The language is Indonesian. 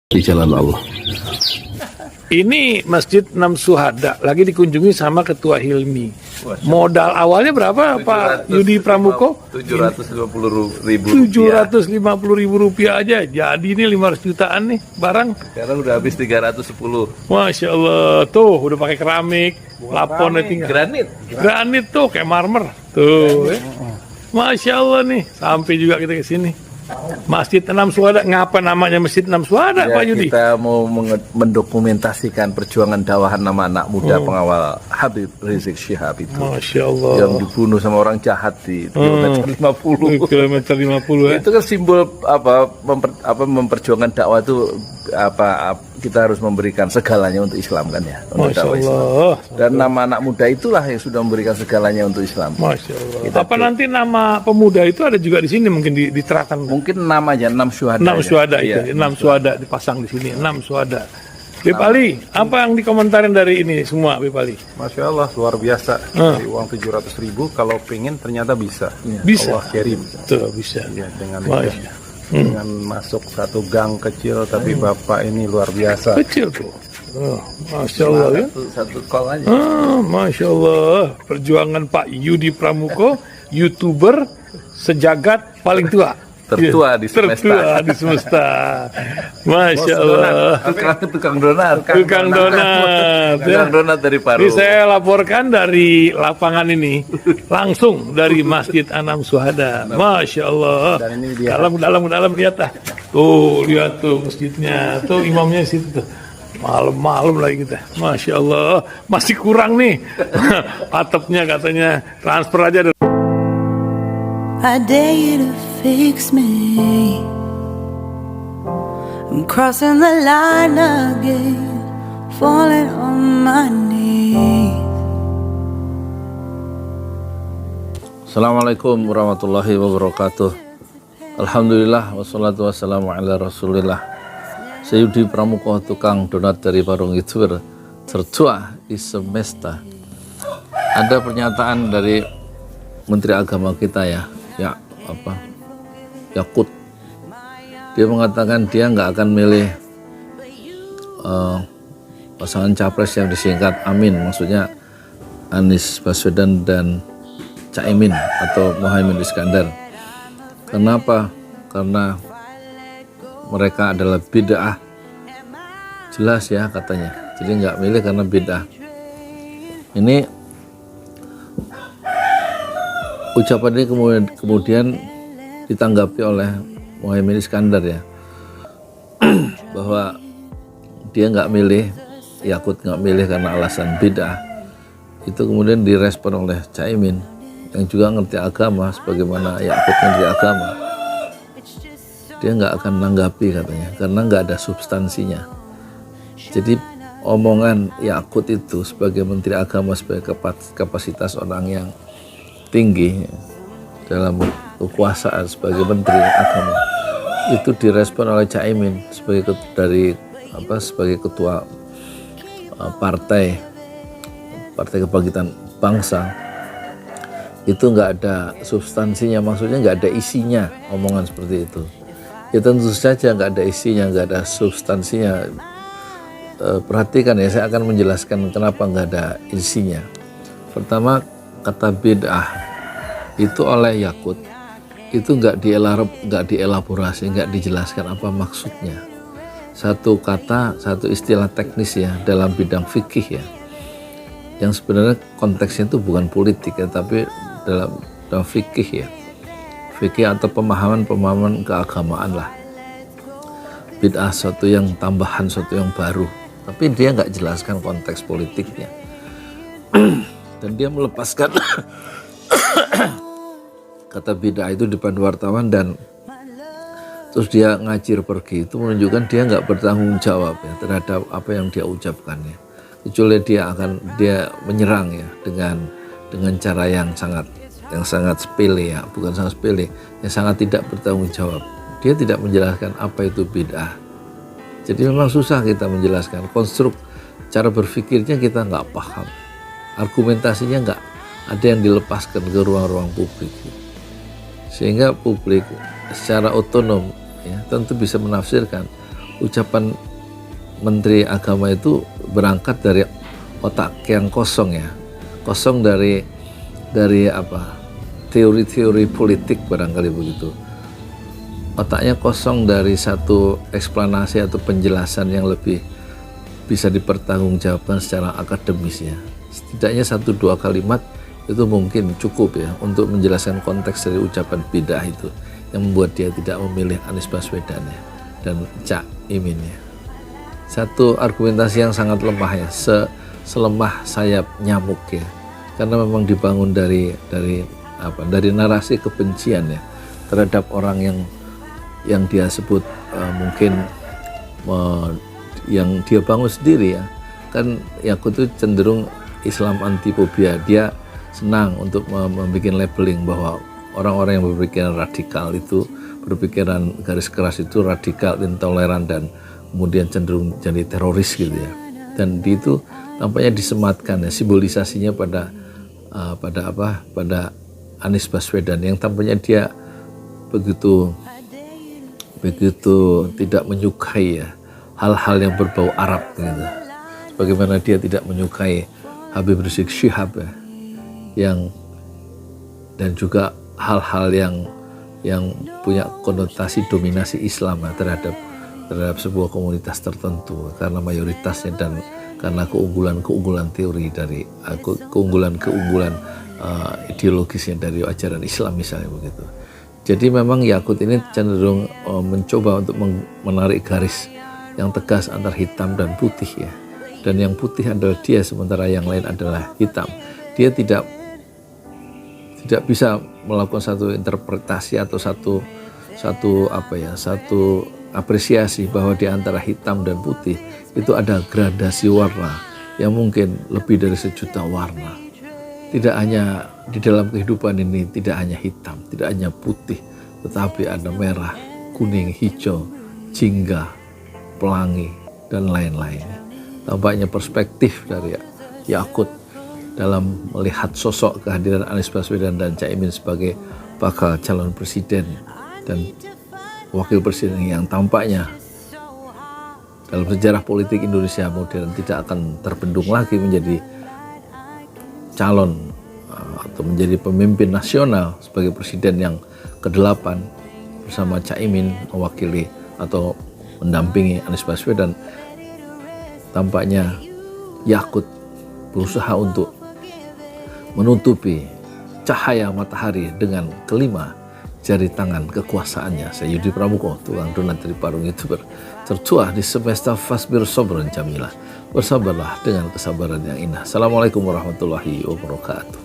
di jalan Allah. Ini Masjid Enam Syuhada lagi dikunjungi sama Ketua Hilmi. Modal awalnya berapa Pak Yudi Pramuko? 750.000 rupiah aja. Jadi ini 500 jutaan nih barang. Sekarang udah habis 310. Masya Allah, tuh udah pakai keramik, plafonnya tinggal. Granit tuh kayak marmer. Tuh, Masya Allah nih, sampai juga kita ke sini. Masjid Enam Syuhada, ngapa namanya Masjid Enam Syuhada, Ya, Pak Yudi? kita mau mendokumentasikan perjuangan dakwah nama anak muda pengawal Habib Rizik Syihab itu. Masya Allah. Yang dibunuh sama orang jahat di kilometer 50. Kilometer 50 ya. Itu kan simbol memperjuangkan dakwah itu kita harus memberikan segalanya untuk Islam kan ya. Untuk Masya dakwah Islam. Allah. Dan nama anak muda itulah yang sudah memberikan segalanya untuk Islam. Masya Allah. Apa nanti nama pemuda itu ada juga di sini mungkin diterapkan? Mungkin namanya 6 syuhada. 6 syuhada Iya, itu, 6 syuhada dipasang di sini, 6 syuhada. Beb Ali, apa yang dikomentarin dari ini semua, Beb Ali? Masya Allah, luar biasa. Dari uang 700.000, kalau pengen ternyata bisa. Bisa. Allah kirim. Tuh, bisa. Ya, dengan Masya. dengan masuk satu gang kecil, tapi Bapak ini luar biasa. Kecil tuh. Oh, Masya Allah ya. Satu call aja. Masya Allah. Perjuangan Pak Yudi Pramuko, YouTuber sejagat paling tua. Tertua di semesta. Tertua di semesta. Masya Allah. Tukang donat. Tukang donat. Tukang donat dari Paru. Ini saya laporkan dari lapangan ini, langsung dari Masjid Enam Syuhada. Masya Allah. Dan ini dia. Dalam lihat ah. Tuh, lihat tuh masjidnya. Tuh imamnya di situ tuh. Malam-malam lagi kita. Masya Allah. Masih kurang nih. Atapnya katanya transfer aja. I dare you to fix me. I'm crossing the line again, falling on my knees. Assalamualaikum warahmatullahi wabarakatuh. Alhamdulillah wassalatu wassalamu ala rasulillah. Saya Yudi Pramuko, tukang donat dari Parung YouTuber tertua di semesta. Ada pernyataan dari Menteri Agama kita Yakut. Dia mengatakan dia nggak akan milih pasangan capres yang disingkat Amin, maksudnya Anies Baswedan dan Caimin atau Muhaimin Iskandar. Kenapa? Karena mereka adalah bid'ah. Jelas ya katanya. Jadi nggak milih karena bid'ah. Ini ucapan ini kemudian ditanggapi oleh Muhaimin Iskandar ya, bahwa dia nggak milih, Yakut nggak milih karena alasan bid'ah. Itu kemudian direspon oleh Caimin yang juga ngerti agama sebagaimana Yakut ngerti agama. Dia nggak akan menanggapi katanya karena nggak ada substansinya. Jadi omongan Yakut itu sebagai Menteri Agama, sebagai kapasitas orang yang tinggi dalam kekuasaan sebagai Menteri Agama, itu direspon oleh Caimin sebagai sebagai ketua partai Kebangkitan Bangsa. Itu nggak ada substansinya, maksudnya nggak ada isinya omongan seperti itu. Ya tentu saja nggak ada isinya, nggak ada substansinya. Perhatikan ya, saya akan menjelaskan kenapa nggak ada isinya. Pertama, kata bid'ah itu oleh Yakut itu nggak dielaborasi, nggak dijelaskan apa maksudnya. Satu kata, satu istilah teknis ya dalam bidang fikih ya, yang sebenarnya konteksnya itu bukan politik ya, tapi dalam fikih ya, fikih atau pemahaman keagamaan lah. Bid'ah suatu yang tambahan, suatu yang baru, tapi dia nggak jelaskan konteks politiknya. Dan dia melepaskan kata bid'ah itu di depan wartawan, dan terus dia ngacir pergi. Itu menunjukkan dia nggak bertanggung jawab ya terhadap apa yang dia ucapkan ya, kecuali dia menyerang ya dengan cara yang sangat sepele ya, bukan sangat sepele, yang sangat tidak bertanggung jawab. Dia tidak menjelaskan apa itu bid'ah. Jadi memang susah kita menjelaskan konstruk cara berpikirnya, kita nggak paham, argumentasinya nggak ada yang dilepaskan ke ruang-ruang publik, sehingga publik secara otonom ya tentu bisa menafsirkan, ucapan Menteri Agama itu berangkat dari otak yang kosong ya, kosong dari apa, teori-teori politik barangkali begitu. Otaknya kosong dari satu eksplanasi atau penjelasan yang lebih bisa dipertanggungjawabkan secara akademis ya. Setidaknya 1-2 kalimat itu mungkin cukup ya untuk menjelaskan konteks dari ucapan bid'ah itu yang membuat dia tidak memilih Anies Baswedan ya, dan Cak Imin ya. Satu argumentasi yang sangat lemah ya, selemah sayap nyamuk ya, karena memang dibangun dari narasi kebencian ya terhadap orang yang dia sebut yang dia bangun sendiri ya. Kan Yakut itu cenderung Islam antiphobia, dia senang untuk membuat labeling bahwa orang-orang yang berpikiran radikal itu, berpikiran garis keras itu radikal, intoleran, dan kemudian cenderung jadi teroris gitu ya. Dan itu tampaknya disematkan ya, simbolisasinya pada Anies Baswedan yang tampaknya dia begitu tidak menyukai ya hal-hal yang berbau Arab gitu. Bagaimana dia tidak menyukai Habib Rizik Syihab ya, dan juga hal-hal yang punya konotasi dominasi Islam ya, terhadap sebuah komunitas tertentu karena mayoritasnya dan karena keunggulan teori dari keunggulan ideologisnya dari ajaran Islam misalnya begitu. Jadi memang Yakut ini cenderung mencoba untuk menarik garis yang tegas antara hitam dan putih ya. Dan yang putih adalah dia, sementara yang lain adalah hitam. Dia tidak bisa melakukan satu interpretasi atau satu apresiasi bahwa di antara hitam dan putih itu ada gradasi warna yang mungkin lebih dari 1 juta warna. Tidak hanya di dalam kehidupan ini, tidak hanya hitam, tidak hanya putih, tetapi ada merah, kuning, hijau, jingga, pelangi, dan lain-lain. Tampaknya perspektif dari Yakut dalam melihat sosok kehadiran Anies Baswedan dan Cak Imin sebagai bakal calon presiden dan wakil presiden yang tampaknya dalam sejarah politik Indonesia modern tidak akan terbendung lagi menjadi calon atau menjadi pemimpin nasional sebagai presiden yang ke-8 bersama Cak Imin mewakili atau mendampingi Anies Baswedan. Tampaknya Yakut berusaha untuk menutupi cahaya matahari dengan kelima jari tangan kekuasaannya. Saya Yudi Pramuko, tukang donat dari Parung YouTuber, tertuah di semesta Fasbir Sobron Jamilah. Bersabarlah dengan kesabaran yang indah. Assalamualaikum warahmatullahi wabarakatuh.